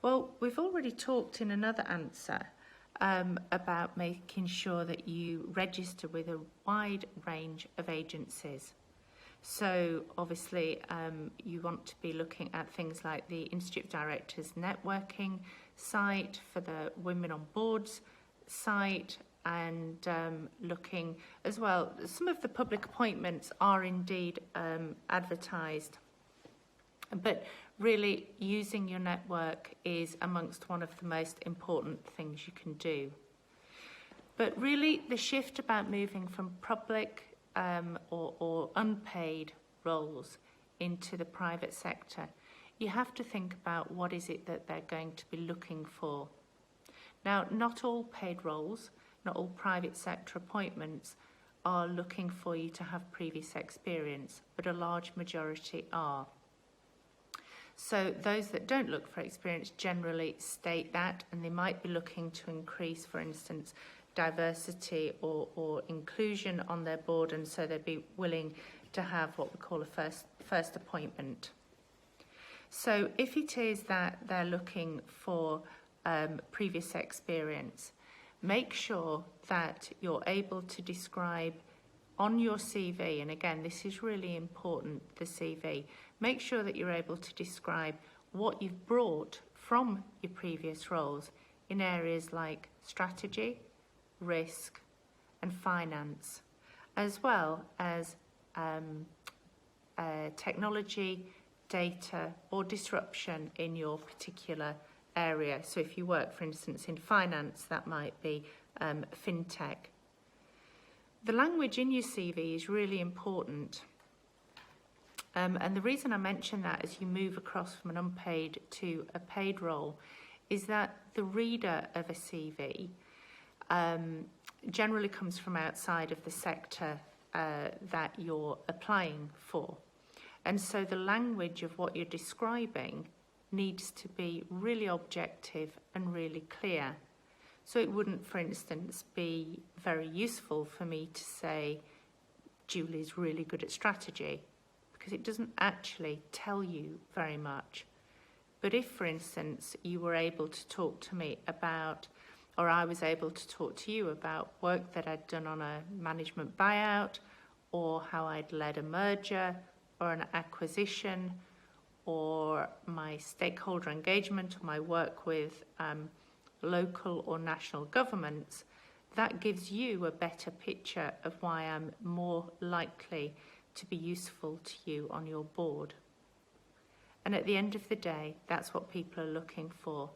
Well, we've already talked in another answer about making sure that you register with a wide range of agencies. So obviously you want to be looking at things like the Institute of Directors networking site, for the Women on Boards site, and looking as well. Some of the public appointments are indeed advertised, but really using your network is amongst one of the most important things you can do. But really the shift about moving from public or unpaid roles into the private sector, you have to think about what is it that they're going to be looking for. Now, not all paid roles, not all private sector appointments are looking for you to have previous experience, but a large majority are. So those that don't look for experience generally state that, and they might be looking to increase, for instance, diversity or inclusion on their board, and so they'd be willing to have what we call a first appointment. So if it is that they're looking for previous experience, make sure that you're able to describe on your CV, and again this is really important, the CV, make sure that you're able to describe what you've brought from your previous roles in areas like strategy, risk and finance, as well as technology, data or disruption in your particular area. So if you work, for instance, in finance, that might be fintech. The language in your CV is really important. And the reason I mention that as you move across from an unpaid to a paid role is that the reader of a CV generally comes from outside of the sector that you're applying for. And so the language of what you're describing needs to be really objective and really clear. So it wouldn't, for instance, be very useful for me to say, Julie's really good at strategy, because it doesn't actually tell you very much. But if, for instance, you were able to talk to me about, or I was able to talk to you about work that I'd done on a management buyout, or how I'd led a merger or an acquisition, or my stakeholder engagement, or my work with local or national governments, that gives you a better picture of why I'm more likely to be useful to you on your board. And at the end of the day, that's what people are looking for,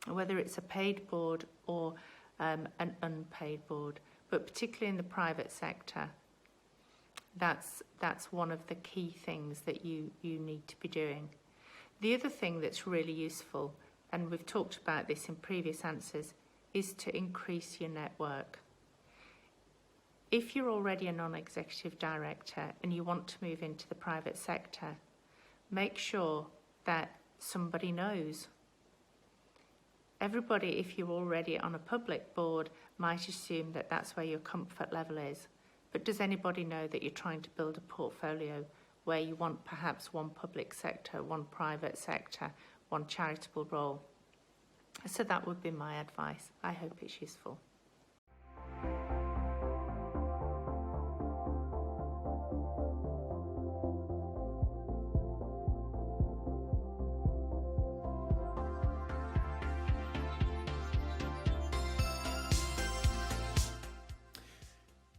whether it's a paid board or an unpaid board, but particularly in the private sector, that's one of the key things that you need to be doing. The other thing that's really useful, and we've talked about this in previous answers, is to increase your network. If you're already a non-executive director and you want to move into the private sector, make sure that somebody knows. Everybody, if you're already on a public board, might assume that that's where your comfort level is. But does anybody know that you're trying to build a portfolio where you want perhaps one public sector, one private sector, one charitable role? So that would be my advice. I hope it's useful.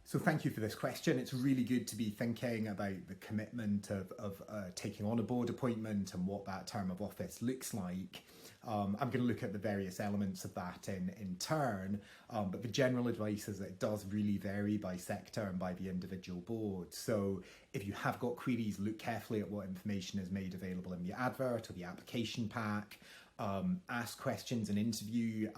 So thank you for this question. It's really good to be thinking about the commitment of taking on a board appointment and what that term of office looks like. I'm going to look at the various elements of that in turn, but the general advice is that it does really vary by sector and by the individual board. So if you have got queries, look carefully at what information is made available in the advert or the application pack. Ask questions in interview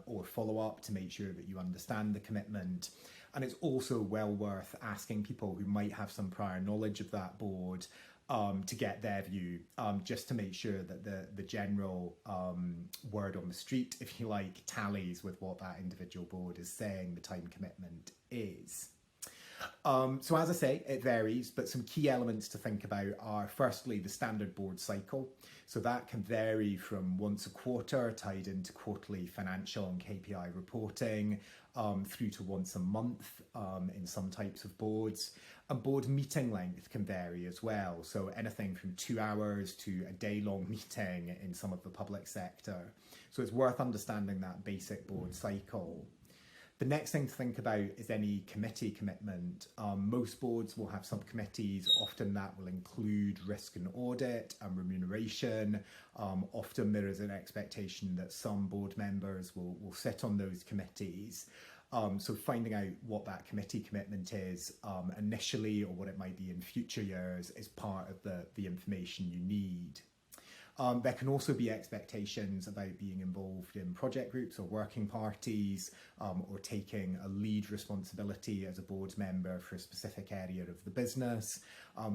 or follow up to make sure that you understand the commitment. And it's also well worth asking people who might have some prior knowledge of that board to get their view, just to make sure that the general word on the street, if you like, tallies with what that individual board is saying the time commitment is. So as I say, it varies, but some key elements to think about are firstly the standard board cycle. So that can vary from once a quarter, tied into quarterly financial and KPI reporting, through to once a month in some types of boards. And board meeting length can vary as well. So anything from 2 hours to a day-long meeting in some of the public sector. So it's worth understanding that basic board cycle. The next thing to think about is any committee commitment. Most boards will have subcommittees. Often that will include risk and audit and remuneration. Often there is an expectation that some board members will sit on those committees. So finding out what that committee commitment is initially, or what it might be in future years, is part of the information you need. There can also be expectations about being involved in project groups or working parties, or taking a lead responsibility as a board member for a specific area of the business.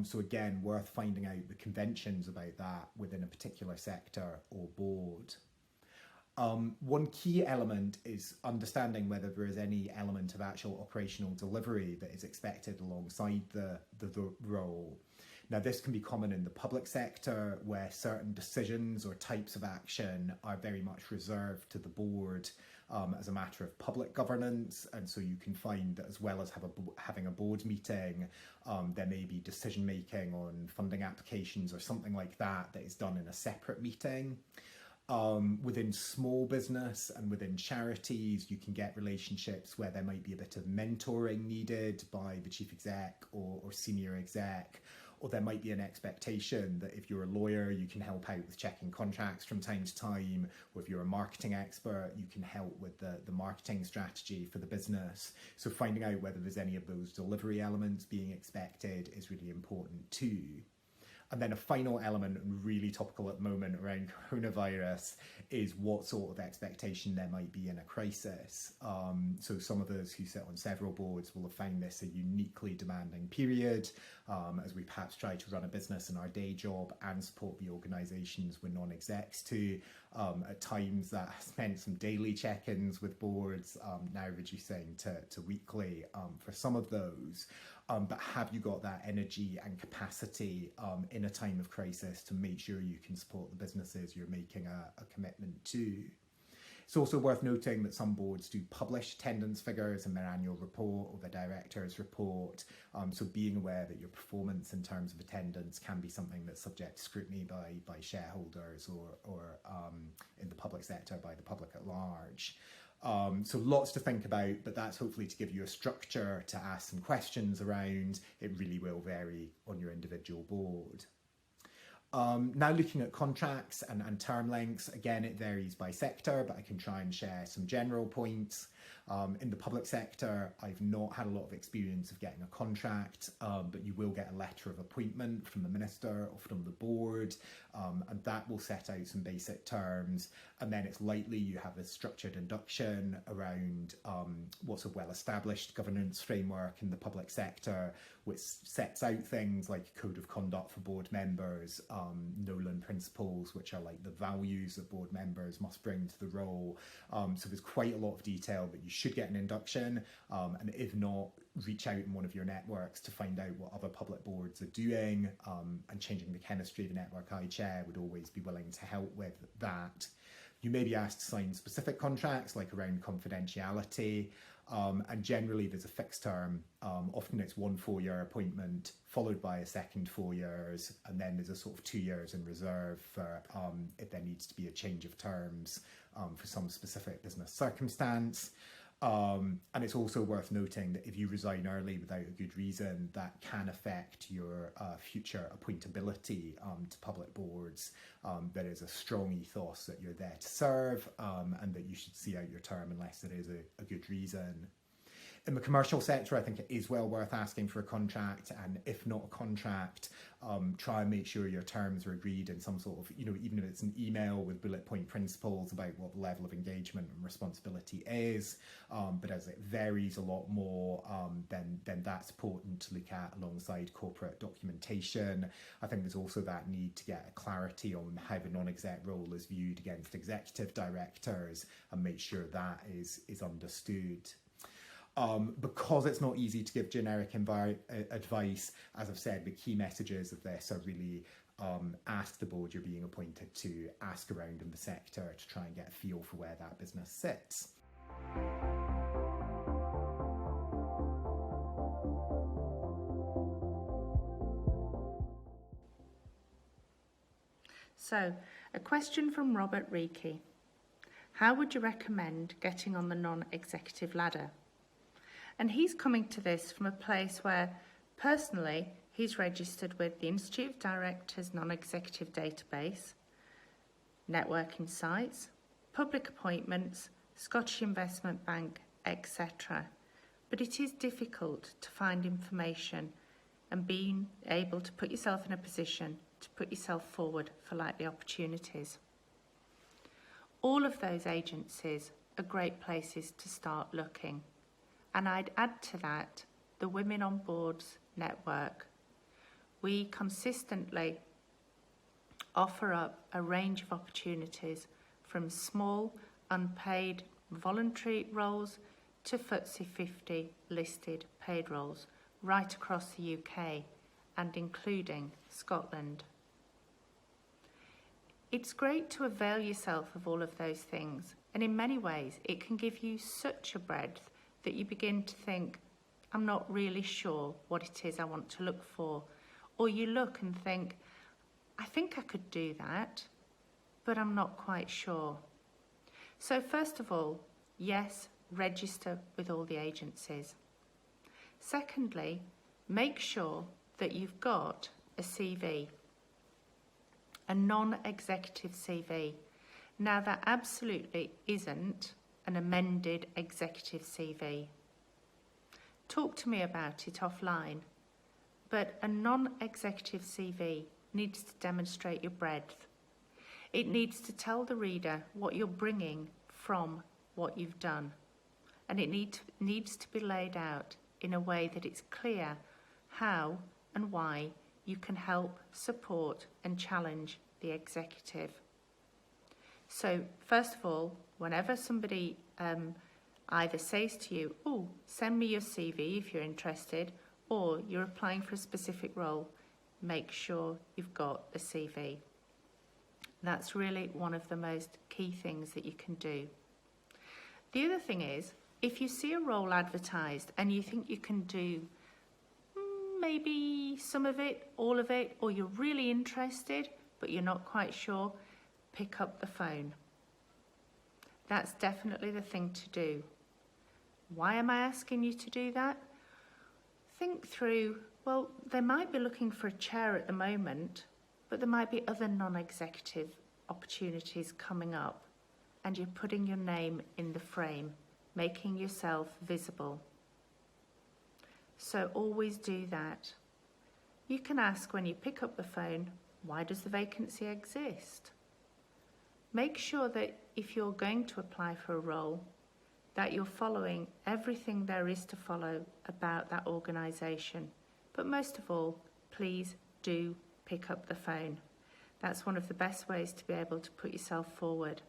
So again, worth finding out the conventions about that within a particular sector or board. One key element is understanding whether there is any element of actual operational delivery that is expected alongside the role. Now, this can be common in the public sector, where certain decisions or types of action are very much reserved to the board as a matter of public governance. And so you can find that as well as having a board meeting, there may be decision making on funding applications or something like that is done in a separate meeting. Within small business and within charities, you can get relationships where there might be a bit of mentoring needed by the chief exec or senior exec. Or there might be an expectation that if you're a lawyer, you can help out with checking contracts from time to time, or if you're a marketing expert, you can help with the marketing strategy for the business. So finding out whether there's any of those delivery elements being expected is really important too. And then a final element, and really topical at the moment around coronavirus, is what sort of expectation there might be in a crisis. So some of us who sit on several boards will have found this a uniquely demanding period, as we perhaps try to run a business in our day job and support the organisations we're non-execs to. At times that has meant some daily check-ins with boards, now reducing to weekly for some of those. But have you got that energy and capacity in a time of crisis to make sure you can support the businesses you're making a commitment to? It's also worth noting that some boards do publish attendance figures in their annual report or their director's report. So being aware that your performance in terms of attendance can be something that's subject to scrutiny by shareholders or in the public sector by the public at large. So lots to think about, but that's hopefully to give you a structure to ask some questions around. It really will vary on your individual board. Now looking at contracts and term lengths, again, it varies by sector, but I can try and share some general points. In the public sector, I've not had a lot of experience of getting a contract, but you will get a letter of appointment from the minister or from the board, and that will set out some basic terms. And then it's likely you have a structured induction around what's a well-established governance framework in the public sector, which sets out things like code of conduct for board members, Nolan principles, which are like the values that board members must bring to the role. So there's quite a lot of detail, but you should get an induction, and if not, reach out in one of your networks to find out what other public boards are doing, and changing the chemistry of the network I chair would always be willing to help with that. You may be asked to sign specific contracts, like around confidentiality, and generally there's a fixed term. Often it's 1 4-year appointment followed by a second 4 years, and then there's a sort of 2 years in reserve for if there needs to be a change of terms for some specific business circumstance. And it's also worth noting that if you resign early without a good reason, that can affect your future appointability to public boards. There is a strong ethos that you're there to serve, and that you should see out your term unless there is a good reason. In the commercial sector, I think it is well worth asking for a contract, and if not a contract, try and make sure your terms are agreed in some sort of, even if it's an email with bullet point principles about what the level of engagement and responsibility is. But as it varies a lot more, then that's important to look at alongside corporate documentation. I think there's also that need to get a clarity on how the non-exec role is viewed against executive directors and make sure that is understood. Because it's not easy to give generic advice, as I've said, the key messages of this are really ask the board you're being appointed to, ask around in the sector to try and get a feel for where that business sits. So, a question from Robert Reiki. How would you recommend getting on the non-executive ladder? And he's coming to this from a place where, personally, he's registered with the Institute of Directors Non-Executive Database, networking sites, public appointments, Scottish Investment Bank, etc. But it is difficult to find information and being able to put yourself in a position to put yourself forward for likely opportunities. All of those agencies are great places to start looking. And I'd add to that the Women on Boards network. We consistently offer up a range of opportunities from small, unpaid, voluntary roles to FTSE 50 listed paid roles right across the UK and including Scotland. It's great to avail yourself of all of those things, and in many ways it can give you such a breadth that you begin to think, I'm not really sure what it is I want to look for. Or you look and think, I think I could do that, but I'm not quite sure. So first of all, yes, register with all the agencies. Secondly, make sure that you've got a CV, a non-executive CV. Now that absolutely isn't an amended executive CV. Talk to me about it offline, but a non-executive CV needs to demonstrate your breadth. It needs to tell the reader what you're bringing from what you've done, and it needs to be laid out in a way that it's clear how and why you can help, support and challenge the executive. So first of all, whenever somebody either says to you, oh, send me your CV if you're interested, or you're applying for a specific role, make sure you've got a CV. That's really one of the most key things that you can do. The other thing is, if you see a role advertised and you think you can do maybe some of it, all of it, or you're really interested, but you're not quite sure, pick up the phone. That's definitely the thing to do. Why am I asking you to do that? Think through, well, they might be looking for a chair at the moment, but there might be other non-executive opportunities coming up, and you're putting your name in the frame, making yourself visible. So always do that. You can ask when you pick up the phone, why does the vacancy exist? Make sure that if you're going to apply for a role, that you're following everything there is to follow about that organisation. But most of all, please do pick up the phone. That's one of the best ways to be able to put yourself forward.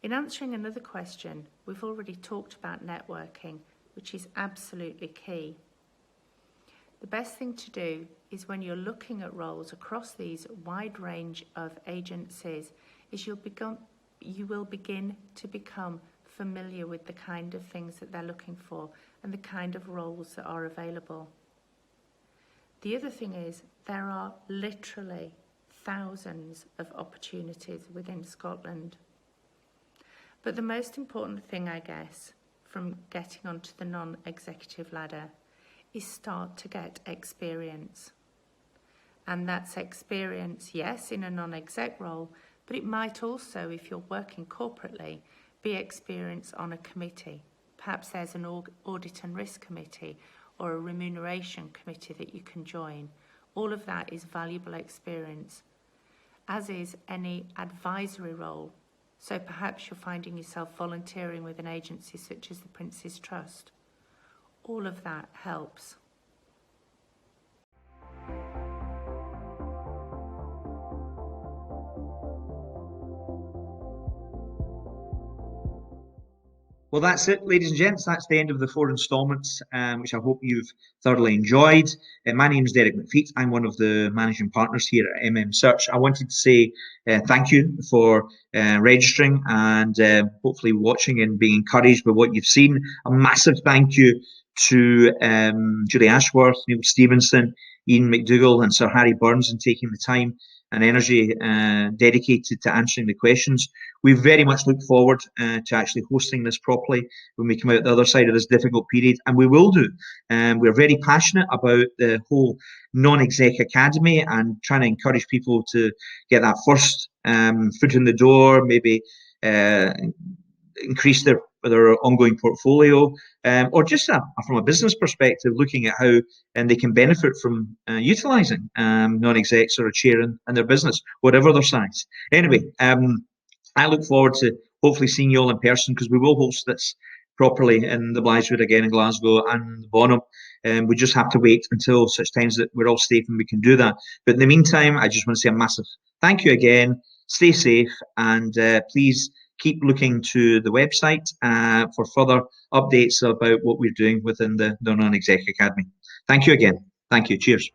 In answering another question, we've already talked about networking, which is absolutely key. The best thing to do is when you're looking at roles across these wide range of agencies, is you will begin to become familiar with the kind of things that they're looking for and the kind of roles that are available. The other thing is there are literally thousands of opportunities within Scotland. But the most important thing, I guess, from getting onto the non-executive ladder is start to get experience. And that's experience, yes, in a non-exec role, but it might also, if you're working corporately, be experience on a committee. Perhaps there's an audit and risk committee or a remuneration committee that you can join. All of that is valuable experience, as is any advisory role. So perhaps you're finding yourself volunteering with an agency such as the Prince's Trust. All of that helps. Well, that's it, ladies and gents. That's the end of the 4 instalments, which I hope you've thoroughly enjoyed. My name is Derek McFeet. I'm one of the managing partners here at MM Search. I wanted to say thank you for registering and hopefully watching and being encouraged by what you've seen. A massive thank you to Julie Ashworth, Neil Stevenson, Ian McDougall, and Sir Harry Burns in taking the time and energy dedicated to answering the questions. We very much look forward to actually hosting this properly when we come out the other side of this difficult period, and we will do. We're very passionate about the whole non-exec academy and trying to encourage people to get that first foot in the door, maybe increase their ongoing portfolio, or just from a business perspective, looking at how they can benefit from utilising non-execs or a chair in their business, whatever their size. Anyway, I look forward to hopefully seeing you all in person, because we will host this properly in the Blytheswood again in Glasgow and Bonham. We just have to wait until such times that we're all safe and we can do that. But in the meantime, I just want to say a massive thank you again. Stay safe, and please keep looking to the website for further updates about what we're doing within the Non-Exec Academy. Thank you again. Thank you. Cheers.